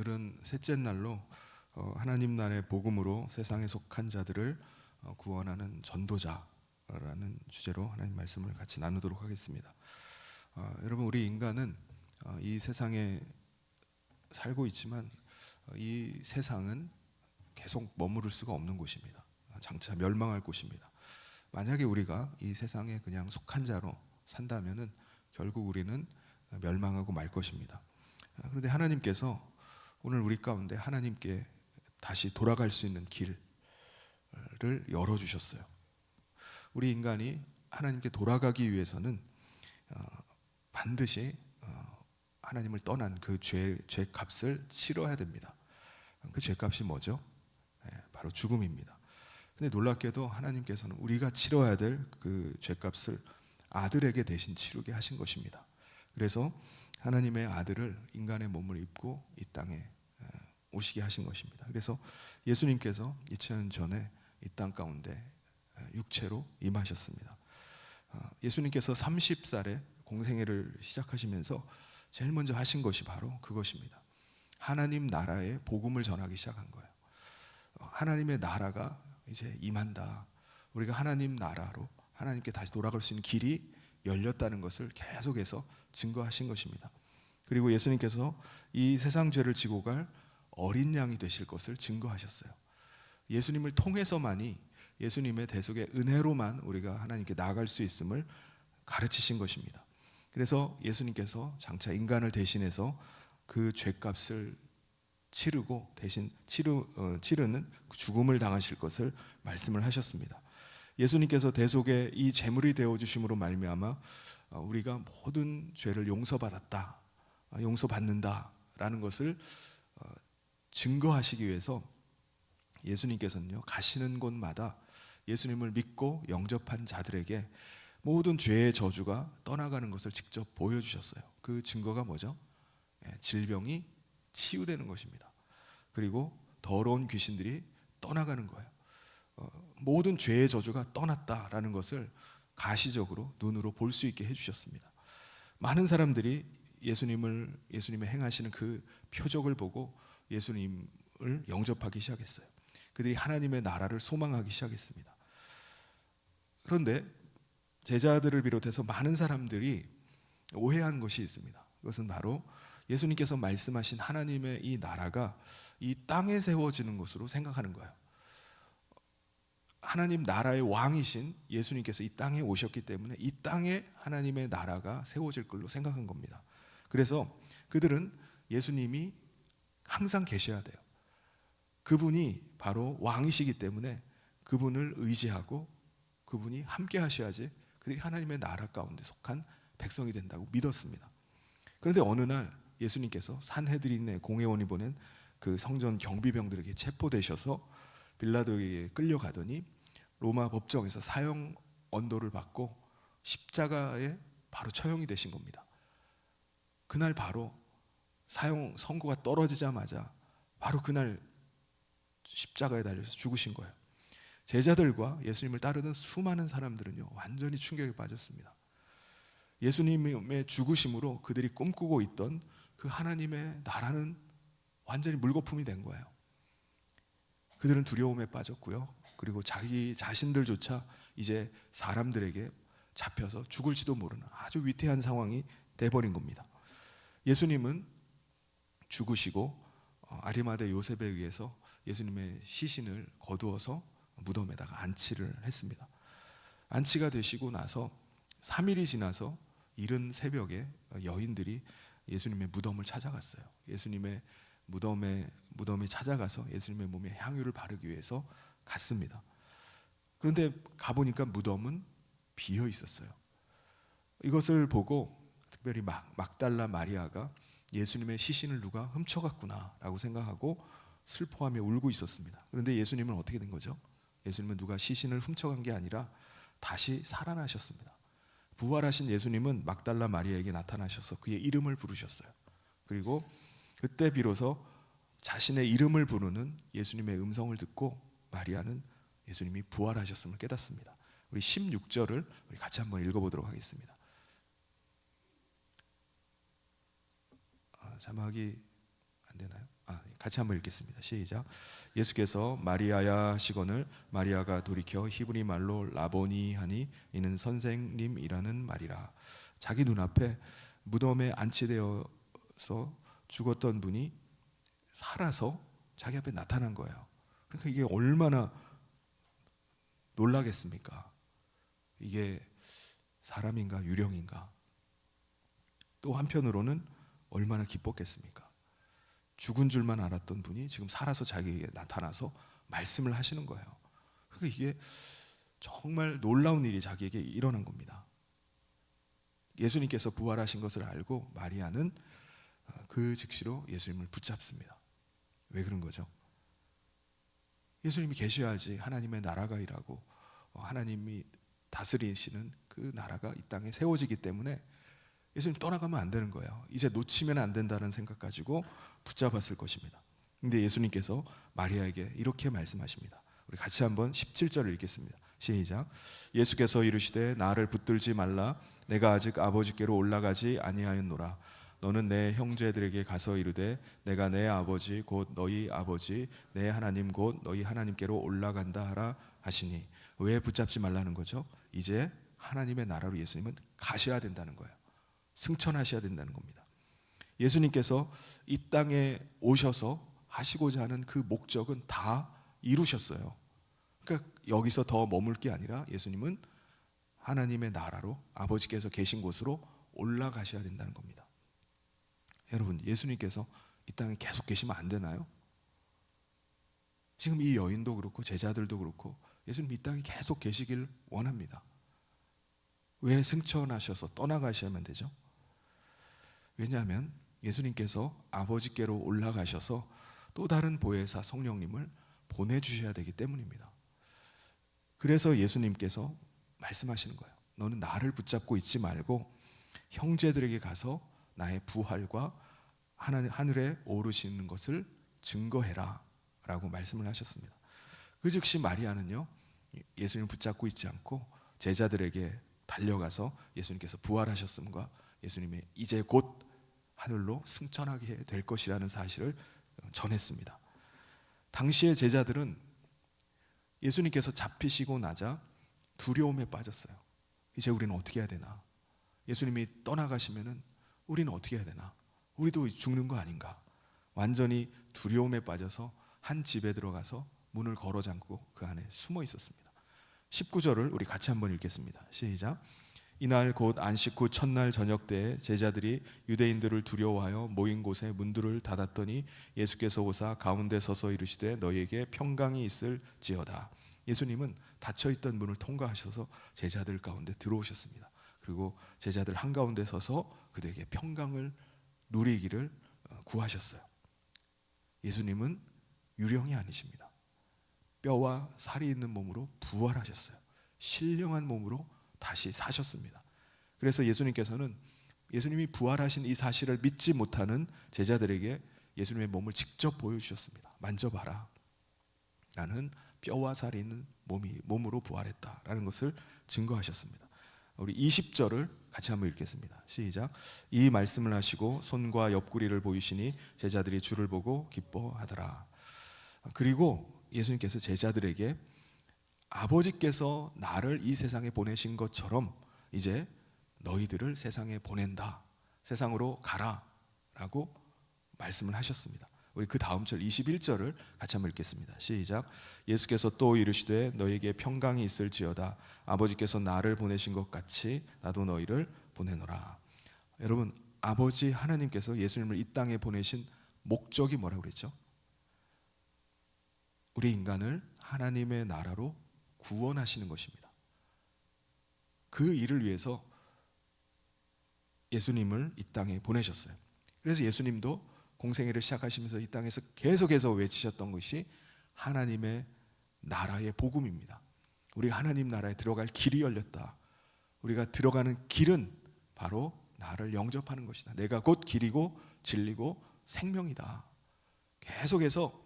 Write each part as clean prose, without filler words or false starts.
오늘은 셋째 날로 하나님 나라의 복음으로 세상에 속한 자들을 구원하는 전도자라는 주제로 하나님 말씀을 같이 나누도록 하겠습니다. 여러분, 우리 인간은 이 세상에 살고 있지만 이 세상은 계속 머무를 수가 없는 곳입니다. 장차 멸망할 곳입니다. 만약에 우리가 이 세상에 그냥 속한 자로 산다면은 결국 우리는 멸망하고 말 것입니다. 그런데 하나님께서 오늘 우리 가운데 하나님께 다시 돌아갈 수 있는 길을 열어주셨어요. 우리 인간이 하나님께 돌아가기 위해서는 반드시 하나님을 떠난 그 죄값을 치러야 됩니다. 그 죄값이 뭐죠? 바로 죽음입니다. 근데 놀랍게도 하나님께서는 우리가 치러야 될 그 죄값을 아들에게 대신 치르게 하신 것입니다. 그래서 하나님의 아들을 인간의 몸을 입고 이 땅에 오시게 하신 것입니다. 그래서 예수님께서 2000년 전에 이 땅 가운데 육체로 임하셨습니다. 예수님께서 30살에 공생애를 시작하시면서 제일 먼저 하신 것이 바로 그것입니다. 하나님 나라의 복음을 전하기 시작한 거예요. 하나님의 나라가 이제 임한다. 우리가 하나님 나라로 하나님께 다시 돌아갈 수 있는 길이 열렸다는 것을 계속해서 증거하신 것입니다. 그리고 예수님께서 이 세상 죄를 지고 갈 어린 양이 되실 것을 증거하셨어요. 예수님을 통해서만이, 예수님의 대속의 은혜로만 우리가 하나님께 나아갈 수 있음을 가르치신 것입니다. 그래서 예수님께서 장차 인간을 대신해서 그 죄값을 치르고 대신 치르는 죽음을 당하실 것을 말씀을 하셨습니다. 예수님께서 대속의 이 제물이 되어주심으로 말미암아 우리가 모든 죄를 용서받았다, 용서받는다라는 것을 증거하시기 위해서 예수님께서는요, 가시는 곳마다 예수님을 믿고 영접한 자들에게 모든 죄의 저주가 떠나가는 것을 직접 보여주셨어요. 그 증거가 뭐죠? 질병이 치유되는 것입니다. 그리고 더러운 귀신들이 떠나가는 거예요. 모든 죄의 저주가 떠났다라는 것을 가시적으로 눈으로 볼 수 있게 해주셨습니다. 많은 사람들이 예수님의 행하시는 그 표적을 보고 예수님을 영접하기 시작했어요. 그들이 하나님의 나라를 소망하기 시작했습니다. 그런데 제자들을 비롯해서 많은 사람들이 오해한 것이 있습니다. 그것은 바로 예수님께서 말씀하신 하나님의 이 나라가 이 땅에 세워지는 것으로 생각하는 거예요. 하나님 나라의 왕이신 예수님께서 이 땅에 오셨기 때문에 이 땅에 하나님의 나라가 세워질 걸로 생각한 겁니다. 그래서 그들은 예수님이 항상 계셔야 돼요. 그분이 바로 왕이시기 때문에 그분을 의지하고 그분이 함께 하셔야지 그들이 하나님의 나라 가운데 속한 백성이 된다고 믿었습니다. 그런데 어느 날 예수님께서 산헤드린의 공회원이 보낸 그 성전 경비병들에게 체포되셔서 빌라도에게 끌려가더니 로마 법정에서 사형 언도를 받고 십자가에 바로 처형이 되신 겁니다. 그날 바로 사형 선고가 떨어지자마자 바로 그날 십자가에 달려서 죽으신 거예요. 제자들과 예수님을 따르는 수많은 사람들은요, 완전히 충격에 빠졌습니다. 예수님의 죽으심으로 그들이 꿈꾸고 있던 그 하나님의 나라는 완전히 물거품이 된 거예요. 그들은 두려움에 빠졌고요. 그리고 자기 자신들조차 이제 사람들에게 잡혀서 죽을지도 모르는 아주 위태한 상황이 돼버린 겁니다. 예수님은 죽으시고 아리마대 요셉에 의해서 예수님의 시신을 거두어서 무덤에다가 안치를 했습니다. 안치가 되시고 나서 3일이 지나서 이른 새벽에 여인들이 예수님의 무덤을 찾아갔어요. 예수님의 무덤에 찾아가서 예수님의 몸에 향유를 바르기 위해서 갔습니다. 그런데 가보니까 무덤은 비어 있었어요. 이것을 보고 특별히 막달라 마리아가 예수님의 시신을 누가 훔쳐갔구나 라고 생각하고 슬퍼하며 울고 있었습니다. 그런데 예수님은 어떻게 된 거죠? 예수님은 누가 시신을 훔쳐간 게 아니라 다시 살아나셨습니다. 부활하신 예수님은 막달라 마리아에게 나타나셔서 그의 이름을 부르셨어요. 그리고 그때 비로소 자신의 이름을 부르는 예수님의 음성을 듣고 마리아는 예수님이 부활하셨음을 깨닫습니다. 우리 16절을 우리 같이 한번 읽어보도록 하겠습니다. 자막이 안 되나요? 같이 한번 읽겠습니다. 시작. 예수께서 마리아야 하시거늘 마리아가 돌이켜 히브리 말로 라보니 하니 이는 선생님이라는 말이라. 자기 눈앞에 무덤에 안치되어서 죽었던 분이 살아서 자기 앞에 나타난 거예요. 그러니까 이게 얼마나 놀라겠습니까? 이게 사람인가 유령인가? 또 한편으로는 얼마나 기뻤겠습니까? 죽은 줄만 알았던 분이 지금 살아서 자기에게 나타나서 말씀을 하시는 거예요. 그러니까 이게 정말 놀라운 일이 자기에게 일어난 겁니다. 예수님께서 부활하신 것을 알고 마리아는 그 즉시로 예수님을 붙잡습니다. 왜 그런 거죠? 예수님이 계셔야지 하나님의 나라가 일하고 하나님이 다스리시는 그 나라가 이 땅에 세워지기 때문에 예수님 떠나가면 안 되는 거예요. 이제 놓치면 안 된다는 생각 가지고 붙잡았을 것입니다. 근데 예수님께서 마리아에게 이렇게 말씀하십니다. 우리 같이 한번 17절을 읽겠습니다. 시작. 예수께서 이르시되 나를 붙들지 말라. 내가 아직 아버지께로 올라가지 아니하였노라. 너는 내 형제들에게 가서 이르되 내가 내 아버지 곧 너희 아버지 내 하나님 곧 너희 하나님께로 올라간다 하라 하시니. 왜 붙잡지 말라는 거죠? 이제 하나님의 나라로 예수님은 가셔야 된다는 거예요. 승천하셔야 된다는 겁니다. 예수님께서 이 땅에 오셔서 하시고자 하는 그 목적은 다 이루셨어요. 그러니까 여기서 더 머물 게 아니라 예수님은 하나님의 나라로 아버지께서 계신 곳으로 올라가셔야 된다는 겁니다. 여러분, 예수님께서 이 땅에 계속 계시면 안 되나요? 지금 이 여인도 그렇고 제자들도 그렇고 예수님 이 땅에 계속 계시길 원합니다. 왜 승천하셔서 떠나가셔야만 되죠? 왜냐하면 예수님께서 아버지께로 올라가셔서 또 다른 보혜사 성령님을 보내주셔야 되기 때문입니다. 그래서 예수님께서 말씀하시는 거예요. 너는 나를 붙잡고 있지 말고 형제들에게 가서 나의 부활과 하늘에 오르시는 것을 증거해라 라고 말씀을 하셨습니다. 그 즉시 마리아는요, 예수님을 붙잡고 있지 않고 제자들에게 달려가서 예수님께서 부활하셨음과 예수님의 이제 곧 하늘로 승천하게 될 것이라는 사실을 전했습니다. 당시의 제자들은 예수님께서 잡히시고 나자 두려움에 빠졌어요. 이제 우리는 어떻게 해야 되나? 예수님이 떠나가시면은 우리는 어떻게 해야 되나? 우리도 죽는 거 아닌가? 완전히 두려움에 빠져서 한 집에 들어가서 문을 걸어 잠그고 그 안에 숨어 있었습니다. 19절을 우리 같이 한번 읽겠습니다. 시작. 이날 곧 안식 후 첫날 저녁 때에 제자들이 유대인들을 두려워하여 모인 곳에 문들을 닫았더니 예수께서 오사 가운데 서서 이르시되 너희에게 평강이 있을지어다. 예수님은 닫혀있던 문을 통과하셔서 제자들 가운데 들어오셨습니다. 그리고 제자들 한가운데 서서 그들에게 평강을 누리기를 구하셨어요. 예수님은 유령이 아니십니다. 뼈와 살이 있는 몸으로 부활하셨어요. 신령한 몸으로 다시 사셨습니다. 그래서 예수님께서는 예수님이 부활하신 이 사실을 믿지 못하는 제자들에게 예수님의 몸을 직접 보여주셨습니다. 만져봐라. 나는 뼈와 살이 있는 몸으로 부활했다라는 것을 증거하셨습니다. 우리 20절을 같이 한번 읽겠습니다. 시작. 이 말씀을 하시고 손과 옆구리를 보이시니 제자들이 주를 보고 기뻐하더라. 그리고 예수님께서 제자들에게 아버지께서 나를 이 세상에 보내신 것처럼 이제 너희들을 세상에 보낸다. 세상으로 가라 라고 말씀을 하셨습니다. 우리 그 다음 절 21절을 같이 한번 읽겠습니다. 시작. 예수께서 또 이르시되 너희에게 평강이 있을지어다. 아버지께서 나를 보내신 것 같이 나도 너희를 보내노라. 여러분, 아버지 하나님께서 예수님을 이 땅에 보내신 목적이 뭐라고 그랬죠? 우리 인간을 하나님의 나라로 구원하시는 것입니다. 그 일을 위해서 예수님을 이 땅에 보내셨어요. 그래서 예수님도 공생애를 시작하시면서 이 땅에서 계속해서 외치셨던 것이 하나님의 나라의 복음입니다. 우리가 하나님 나라에 들어갈 길이 열렸다. 우리가 들어가는 길은 바로 나를 영접하는 것이다. 내가 곧 길이고 진리고 생명이다. 계속해서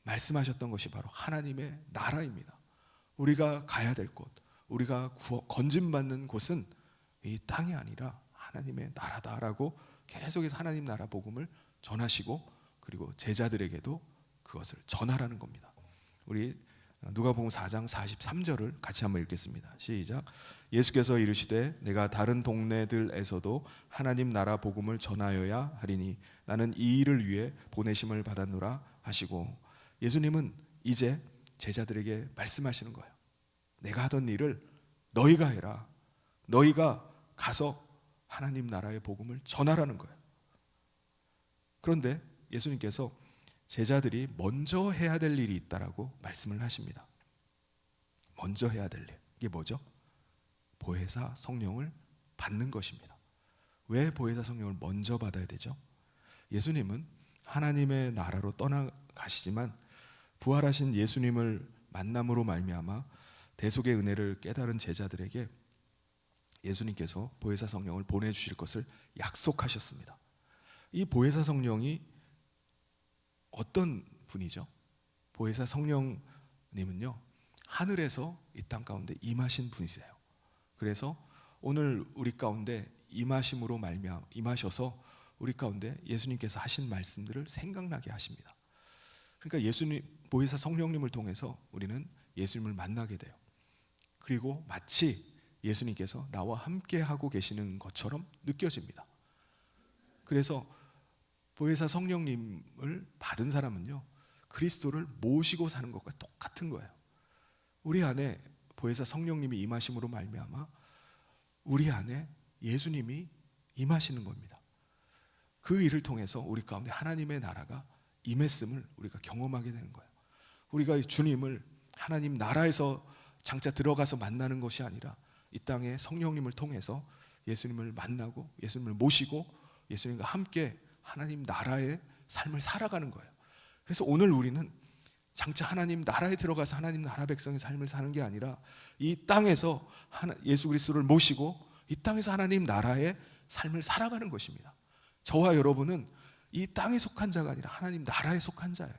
말씀하셨던 것이 바로 하나님의 나라입니다. 우리가 가야 될 곳, 우리가 건짐받는 곳은 이 땅이 아니라 하나님의 나라다라고 계속해서 하나님 나라 복음을 전하시고 그리고 제자들에게도 그것을 전하라는 겁니다. 우리 누가복음 4장 43절을 같이 한번 읽겠습니다. 시작. 예수께서 이르시되 내가 다른 동네들에서도 하나님 나라 복음을 전하여야 하리니 나는 이 일을 위해 보내심을 받았노라 하시고, 예수님은 이제 제자들에게 말씀하시는 거예요. 내가 하던 일을 너희가 해라. 너희가 가서 하나님 나라의 복음을 전하라는 거예요. 그런데 예수님께서 제자들이 먼저 해야 될 일이 있다라고 말씀을 하십니다. 먼저 해야 될 일, 이게 뭐죠? 보혜사 성령을 받는 것입니다. 왜 보혜사 성령을 먼저 받아야 되죠? 예수님은 하나님의 나라로 떠나가시지만 부활하신 예수님을 만남으로 말미암아 대속의 은혜를 깨달은 제자들에게 예수님께서 보혜사 성령을 보내주실 것을 약속하셨습니다. 이 보혜사 성령이 어떤 분이죠? 보혜사 성령님은요, 하늘에서 이 땅 가운데 임하신 분이세요. 그래서 오늘 우리 가운데 임하심으로 임하셔서 우리 가운데 예수님께서 하신 말씀들을 생각나게 하십니다. 그러니까 예수님, 보혜사 성령님을 통해서 우리는 예수님을 만나게 돼요. 그리고 마치 예수님께서 나와 함께 하고 계시는 것처럼 느껴집니다. 그래서 보혜사 성령님을 받은 사람은요, 그리스도를 모시고 사는 것과 똑같은 거예요. 우리 안에 보혜사 성령님이 임하심으로 말미암아 우리 안에 예수님이 임하시는 겁니다. 그 일을 통해서 우리 가운데 하나님의 나라가 임했음을 우리가 경험하게 되는 거예요. 우리가 주님을 하나님 나라에서 장차 들어가서 만나는 것이 아니라 이 땅에 성령님을 통해서 예수님을 만나고 예수님을 모시고 예수님과 함께 하나님 나라의 삶을 살아가는 거예요. 그래서 오늘 우리는 장차 하나님 나라에 들어가서 하나님 나라 백성의 삶을 사는 게 아니라 이 땅에서 예수 그리스도를 모시고 이 땅에서 하나님 나라의 삶을 살아가는 것입니다. 저와 여러분은 이 땅에 속한 자가 아니라 하나님 나라에 속한 자예요.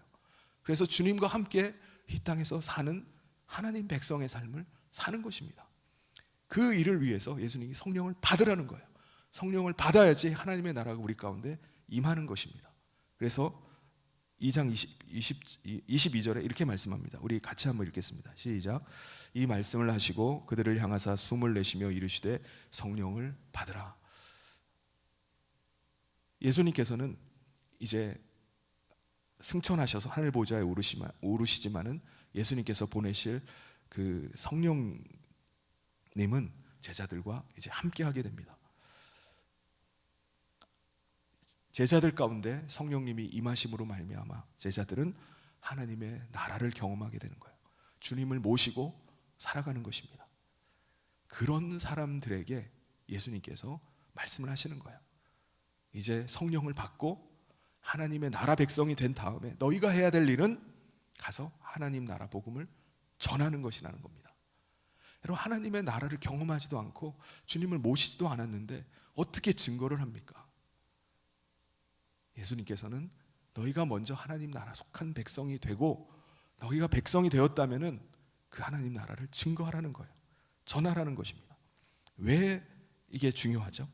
그래서 주님과 함께 이 땅에서 사는 하나님 백성의 삶을 사는 것입니다. 그 일을 위해서 예수님이 성령을 받으라는 거예요. 성령을 받아야지 하나님의 나라가 우리 가운데 임하는 것입니다. 그래서 2장 22절에 이렇게 말씀합니다. 우리 같이 한번 읽겠습니다. 시작. 이 말씀을 하시고 그들을 향하사 숨을 내쉬며 이르시되 성령을 받으라. 예수님께서는 이제 승천하셔서 하늘 보좌에 오르시지만은 예수님께서 보내실 그 성령님은 제자들과 이제 함께 하게 됩니다. 제자들 가운데 성령님이 임하심으로 말미암아 제자들은 하나님의 나라를 경험하게 되는 거예요. 주님을 모시고 살아가는 것입니다. 그런 사람들에게 예수님께서 말씀을 하시는 거예요. 이제 성령을 받고 하나님의 나라 백성이 된 다음에 너희가 해야 될 일은 가서 하나님 나라 복음을 전하는 것이라는 겁니다. 여러분, 하나님의 나라를 경험하지도 않고 주님을 모시지도 않았는데 어떻게 증거를 합니까? 예수님께서는 너희가 먼저 하나님 나라 속한 백성이 되고 너희가 백성이 되었다면은 그 하나님 나라를 증거하라는 거예요. 전하라는 것입니다. 왜 이게 중요하죠?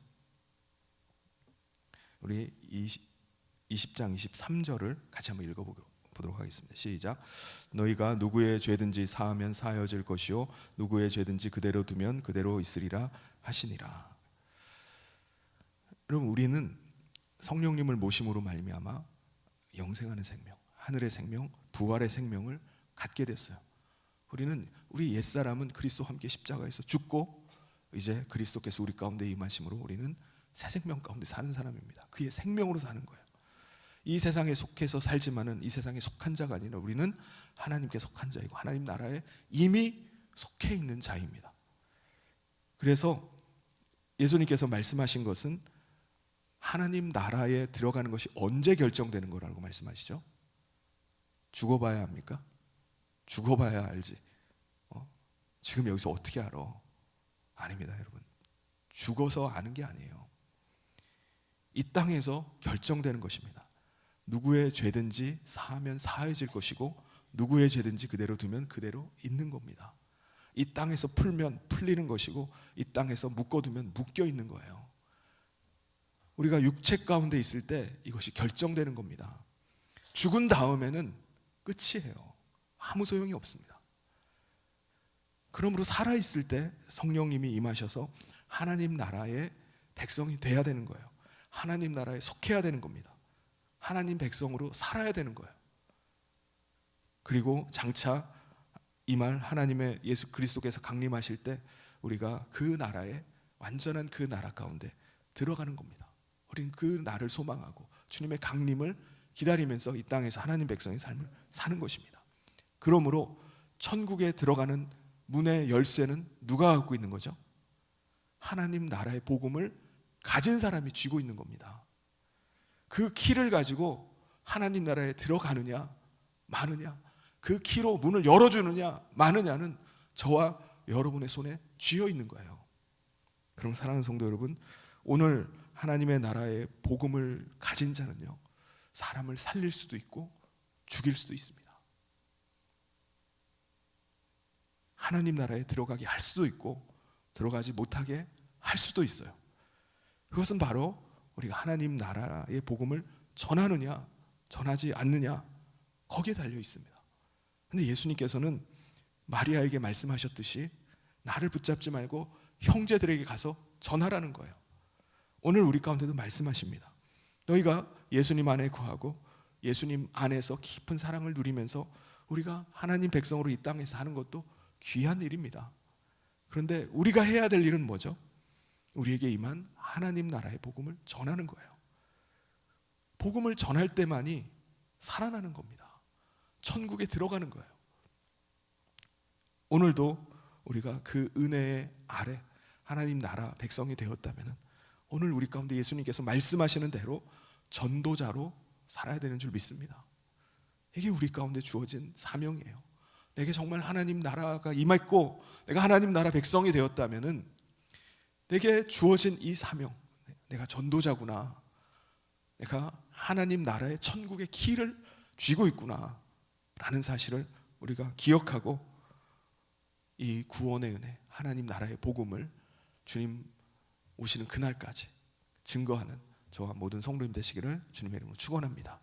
우리 20장 23절을 같이 한번 읽어보도록 하겠습니다. 시작. 너희가 누구의 죄든지 사하면 사하여질 것이요 누구의 죄든지 그대로 두면 그대로 있으리라 하시니라. 여러분, 우리는 성령님을 모심으로 말미암아 영생하는 생명, 하늘의 생명, 부활의 생명을 갖게 됐어요. 우리는 우리 옛사람은 그리스도와 함께 십자가에서 죽고 이제 그리스도께서 우리 가운데 임하심으로 우리는 새 생명 가운데 사는 사람입니다. 그의 생명으로 사는 거예요. 이 세상에 속해서 살지만은 이 세상에 속한 자가 아니라 우리는 하나님께 속한 자이고 하나님 나라에 이미 속해 있는 자입니다. 그래서 예수님께서 말씀하신 것은 하나님 나라에 들어가는 것이 언제 결정되는 거라고 말씀하시죠? 죽어봐야 합니까? 죽어봐야 알지. 지금 여기서 어떻게 알아? 아닙니다, 여러분. 죽어서 아는 게 아니에요. 이 땅에서 결정되는 것입니다. 누구의 죄든지 사하면 사해질 것이고 누구의 죄든지 그대로 두면 그대로 있는 겁니다. 이 땅에서 풀면 풀리는 것이고 이 땅에서 묶어두면 묶여 있는 거예요. 우리가 육체 가운데 있을 때 이것이 결정되는 겁니다. 죽은 다음에는 끝이에요. 아무 소용이 없습니다. 그러므로 살아있을 때 성령님이 임하셔서 하나님 나라의 백성이 돼야 되는 거예요. 하나님 나라에 속해야 되는 겁니다. 하나님 백성으로 살아야 되는 거예요. 그리고 장차 이 말 하나님의 예수 그리스도께서 강림하실 때 우리가 그 나라에 완전한 그 나라 가운데 들어가는 겁니다. 우리는 그 날을 소망하고 주님의 강림을 기다리면서 이 땅에서 하나님 백성의 삶을 사는 것입니다. 그러므로 천국에 들어가는 문의 열쇠는 누가 갖고 있는 거죠? 하나님 나라의 복음을 가진 사람이 쥐고 있는 겁니다. 그 키를 가지고 하나님 나라에 들어가느냐 마느냐, 그 키로 문을 열어주느냐 마느냐는 저와 여러분의 손에 쥐어 있는 거예요. 그럼 사랑하는 성도 여러분, 오늘 하나님의 나라의 복음을 가진 자는요, 사람을 살릴 수도 있고 죽일 수도 있습니다. 하나님 나라에 들어가게 할 수도 있고 들어가지 못하게 할 수도 있어요. 그것은 바로 우리가 하나님 나라의 복음을 전하느냐 전하지 않느냐, 거기에 달려 있습니다. 근데 예수님께서는 마리아에게 말씀하셨듯이 나를 붙잡지 말고 형제들에게 가서 전하라는 거예요. 오늘 우리 가운데도 말씀하십니다. 너희가 예수님 안에 거하고 예수님 안에서 깊은 사랑을 누리면서 우리가 하나님 백성으로 이 땅에 사는 것도 귀한 일입니다. 그런데 우리가 해야 될 일은 뭐죠? 우리에게 임한 하나님 나라의 복음을 전하는 거예요. 복음을 전할 때만이 살아나는 겁니다. 천국에 들어가는 거예요. 오늘도 우리가 그 은혜의 아래 하나님 나라 백성이 되었다면 오늘 우리 가운데 예수님께서 말씀하시는 대로 전도자로 살아야 되는 줄 믿습니다. 이게 우리 가운데 주어진 사명이에요. 내게 정말 하나님 나라가 임했고 내가 하나님 나라 백성이 되었다면 내게 주어진 이 사명, 내가 전도자구나, 내가 하나님 나라의 천국의 키를 쥐고 있구나 라는 사실을 우리가 기억하고 이 구원의 은혜, 하나님 나라의 복음을 주님 오시는 그날까지 증거하는 저와 모든 성도님 되시기를 주님의 이름으로 축원합니다.